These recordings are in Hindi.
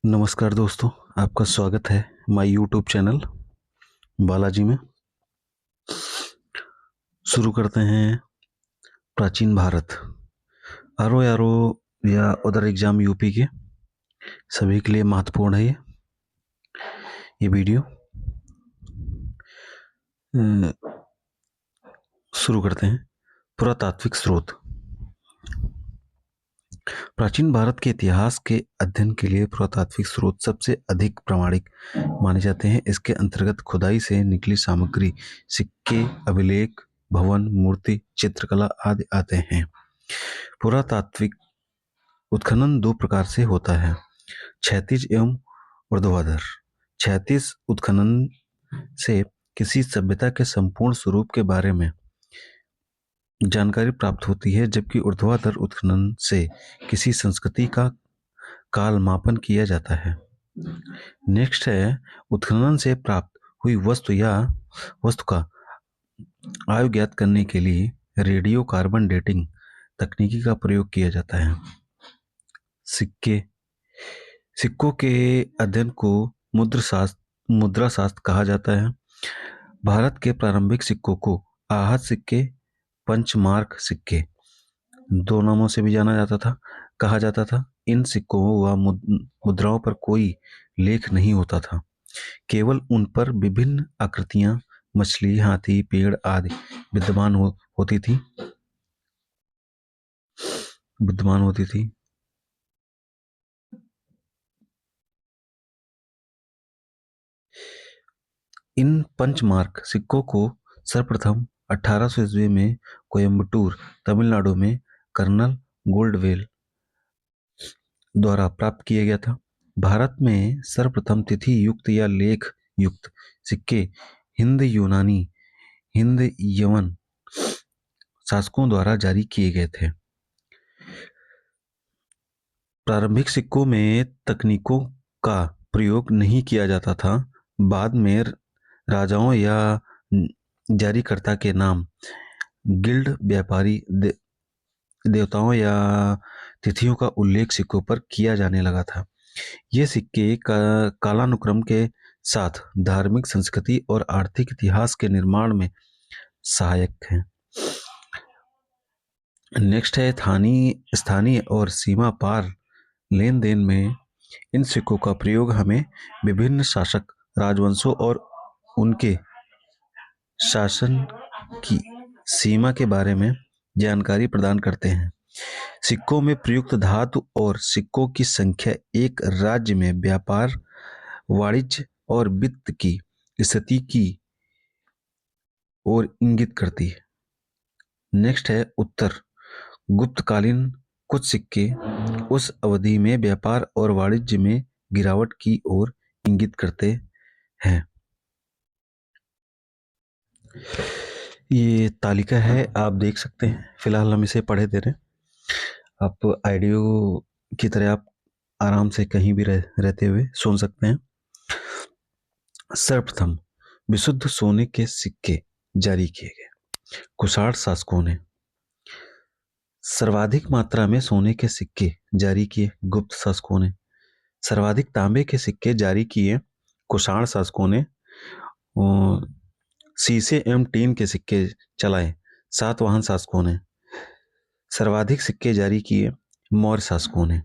नमस्कार दोस्तों, आपका स्वागत है माय यूट्यूब चैनल बालाजी में। शुरू करते हैं प्राचीन भारत। आरो यारो या अदर एग्जाम यूपी के सभी के लिए महत्वपूर्ण है ये वीडियो। शुरू करते हैं। पुरातात्विक स्रोत। प्राचीन भारत के इतिहास के अध्ययन के लिए पुरातात्विक स्रोत सबसे अधिक प्रामाणिक माने जाते हैं। इसके अंतर्गत खुदाई से निकली सामग्री, सिक्के, अभिलेख, भवन, मूर्ति, चित्रकला आदि आते हैं। पुरातात्विक उत्खनन दो प्रकार से होता है: क्षैतिज एवं ऊर्ध्वाधर। क्षैतिज उत्खनन से किसी सभ्यता के संपूर्ण स्वरूप के बारे में जानकारी प्राप्त होती है, जबकि ऊर्ध्वाधर उत्खनन से किसी संस्कृति का काल मापन किया जाता है। नेक्स्ट है, उत्खनन से प्राप्त हुई वस्तु का आयु ज्ञात करने के लिए रेडियो कार्बन डेटिंग तकनीकी का प्रयोग किया जाता है। सिक्के। सिक्कों के अध्ययन को मुद्रा शास्त्र कहा जाता है। भारत के प्रारंभिक सिक्कों को आहत सिक्के, पंचमार्क सिक्के, दो नामों से भी कहा जाता था। इन सिक्कों व मुद्राओं पर कोई लेख नहीं होता था, केवल उन पर विभिन्न आकृतियां, मछली, हाथी, पेड़ आदि विद्यमान होती थी। इन पंचमार्क सिक्कों को सर्वप्रथम 1800 ईस्वी में कोयम्बटूर, तमिलनाडु में कर्नल गोल्डवेल द्वारा प्राप्त किया गया था। भारत में सर्वप्रथम तिथि युक्त या लेख युक्त सिक्के हिंद यवन शासकों द्वारा जारी किए गए थे। प्रारंभिक सिक्कों में तकनीकों का प्रयोग नहीं किया जाता था। बाद में राजाओं या जारीकर्ता के नाम, गिल्ड, व्यापारी, देवताओं या तिथियों का उल्लेख सिक्कों पर किया जाने लगा था। ये सिक्के कालानुक्रम के साथ धार्मिक, संस्कृति और आर्थिक इतिहास के निर्माण में सहायक हैं। नेक्स्ट है, स्थानीय और सीमा पार लेन देन में इन सिक्कों का प्रयोग हमें विभिन्न शासक, राजवंशों और उनके शासन की सीमा के बारे में जानकारी प्रदान करते हैं। सिक्कों में प्रयुक्त धातु और सिक्कों की संख्या एक राज्य में व्यापार, वाणिज्य और वित्त की स्थिति की ओर इंगित करती है। नेक्स्ट है, उत्तर गुप्तकालीन कुछ सिक्के उस अवधि में व्यापार और वाणिज्य में गिरावट की ओर इंगित करते हैं। ये तालिका है, आप देख सकते हैं। फिलहाल हम इसे पढ़े दे रहे हैं। आप ऑडियो की तरह आप आराम से कहीं भी रहते हुए सुन सकते हैं। सर्वप्रथम विशुद्ध सोने के सिक्के जारी किए गए। कुषाण शासकों ने सर्वाधिक मात्रा में सोने के सिक्के जारी किए। गुप्त शासकों ने सर्वाधिक तांबे के सिक्के जारी किए। कुषाण शासकों ने शीशे एवं टीन के सिक्के चलाए। सातवाहन शासकों ने सर्वाधिक सिक्के जारी किए। मौर्य शासकों ने।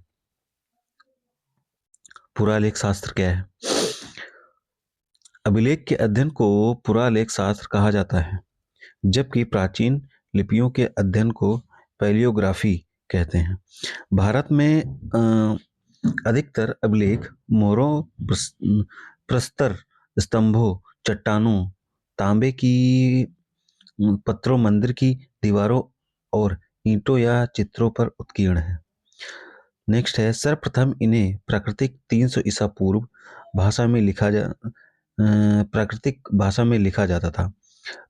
पुरालेख शास्त्र क्या है? अभिलेख के अध्ययन को पुरालेख शास्त्र कहा जाता है, जबकि प्राचीन लिपियों के अध्ययन को पैलियोग्राफी कहते हैं। भारत में अधिकतर अभिलेख मोहरों, प्रस्तर स्तंभों, चट्टानों, तांबे की पत्थरों, मंदिर की दीवारों और ईंटों या चित्रों पर उत्कीर्ण है। नेक्स्ट है, सर्वप्रथम इन्हें प्राकृतिक 300 ईसा पूर्व प्राकृतिक भाषा में लिखा जाता था।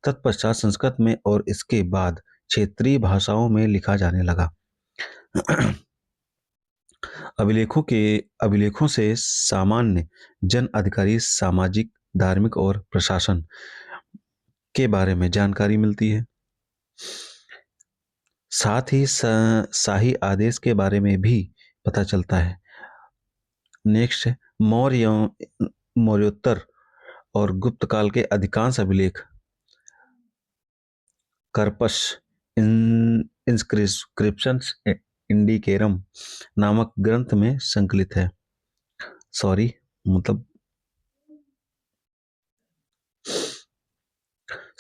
तत्पश्चात संस्कृत में और इसके बाद क्षेत्रीय भाषाओं में लिखा जाने लगा। अभिलेखों से सामान्य जन अधिकारी, सामाजिक, धार्मिक और प्रशासन के बारे में जानकारी मिलती है। साथ ही शाही आदेश के बारे में भी पता चलता है। नेक्स्ट है मौर्योत्तर और गुप्त काल के अधिकांश अभिलेख कर्पस इंस्क्रिप्शंस इंडिकेरम नामक ग्रंथ में संकलित है। सॉरी, मतलब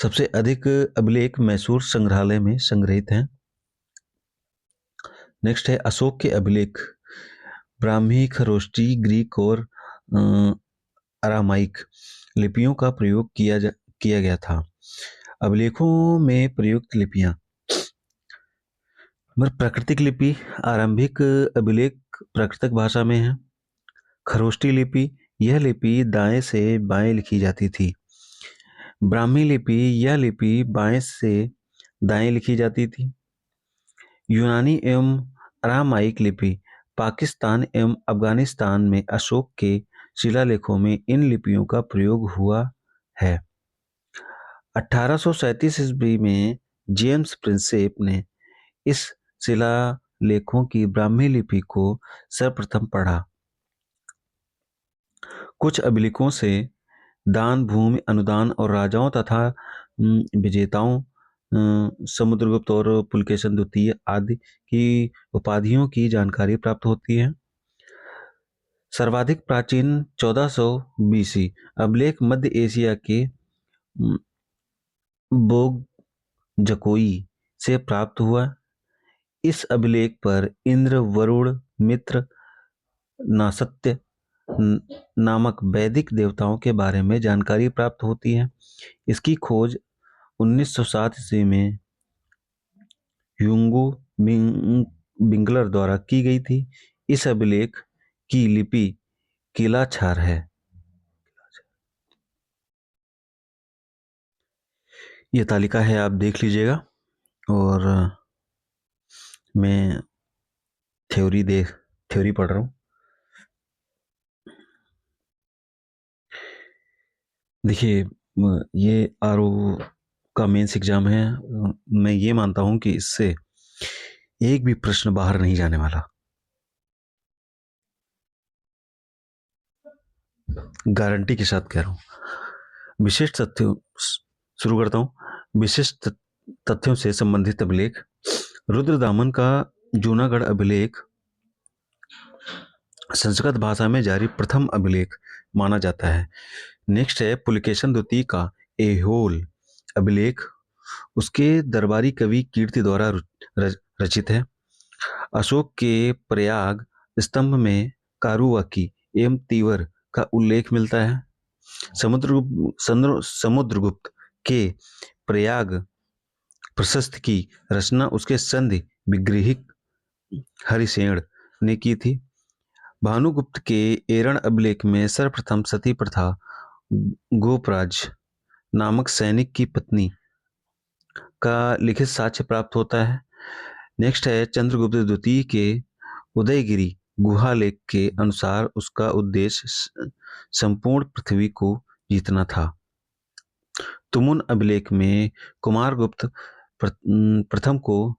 सबसे अधिक अभिलेख मैसूर संग्रहालय में संग्रहित हैं। नेक्स्ट है अशोक के अभिलेख ब्राह्मी, खरोष्टी, ग्रीक और अरामाइक लिपियों का प्रयोग किया गया था। अभिलेखों में प्रयुक्त लिपियां प्राकृतिक लिपि आरंभिक अभिलेख प्राकृतिक भाषा में है। खरोष्टी लिपि, यह लिपि दाएं से बाएं लिखी जाती थी। ब्राह्मी लिपि, यह लिपि बाएं से दाएं लिखी जाती थी। यूनानी एवं अरामाइक लिपि पाकिस्तान एवं अफगानिस्तान में अशोक के शिलालेखों में इन लिपियों का प्रयोग हुआ है। 1837 ईस्वी में जेम्स प्रिंसेप ने इस शिलालेखों की ब्राह्मी लिपि को सर्वप्रथम पढ़ा। कुछ अभिलेखों से दान, भूमि, अनुदान और राजाओं तथा विजेताओं समुद्रगुप्त और पुलकेशन द्वितीय आदि की उपाधियों की जानकारी प्राप्त होती है। सर्वाधिक प्राचीन 1400 बीसी अभिलेख मध्य एशिया के बोगजकोई से प्राप्त हुआ। इस अभिलेख पर इंद्र, वरुण, मित्र, नासत्य नामक वैदिक देवताओं के बारे में जानकारी प्राप्त होती है। इसकी खोज 1907 ईस्वी में ह्यूगो बिंगलर द्वारा की गई थी। इस अभिलेख की लिपि किलाछार है। यह तालिका है, आप देख लीजिएगा। और मैं थ्योरी पढ़ रहा हूँ। देखिए, ये आरओ का मेंस एग्जाम है। मैं ये मानता हूँ कि इससे एक भी प्रश्न बाहर नहीं जाने वाला, गारंटी के साथ कह रहा हूँ। विशिष्ट तथ्यों शुरू करता हूँ। विशिष्ट तथ्यों से संबंधित अभिलेख रुद्रदामन का जूनागढ़ अभिलेख संस्कृत भाषा में जारी प्रथम अभिलेख माना जाता है। नेक्स्ट है पुलकेशन द्वितीय का ऐहोल अभिलेख, उसके दरबारी कवि कीर्ति द्वारा रचित है। अशोक के प्रयाग स्तंभ में कारुवाकी एवं तीवर का उल्लेख मिलता है। समुद्रगुप्त के प्रयाग प्रशस्त की रचना उसके संधि विग्रहिक हरिसेन ने की थी। भानुगुप्त के एरण अभिलेख में सर्वप्रथम सती प्रथा गोपराज नामक सैनिक की पत्नी का लिखित साक्ष्य प्राप्त होता है। नेक्स्ट है चंद्रगुप्त द्वितीय के उदयगिरी गुहा लेख के अनुसार उसका उद्देश्य संपूर्ण पृथ्वी को जीतना था। तुमुन अभिलेख में कुमारगुप्त प्रथम को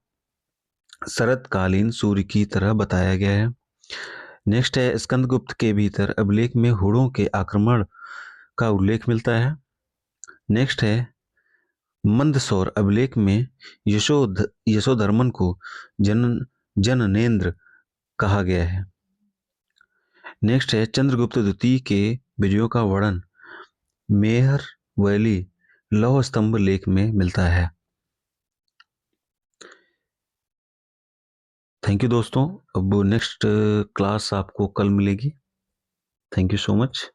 शरतकालीन सूर्य की तरह बताया गया है। नेक्स्ट है स्कंदगुप्त के भीतर अभिलेख में हुड़ों के आक्रमण का उल्लेख मिलता है। नेक्स्ट है मंदसौर अभिलेख में यशोधर्मन को जननेंद्र कहा गया है। नेक्स्ट है चंद्रगुप्त द्वितीय के विजयों का वर्णन मेहर वैली लौह स्तंभ लेख में मिलता है। थैंक यू दोस्तों। अब नेक्स्ट क्लास आपको कल मिलेगी। Thank you so much.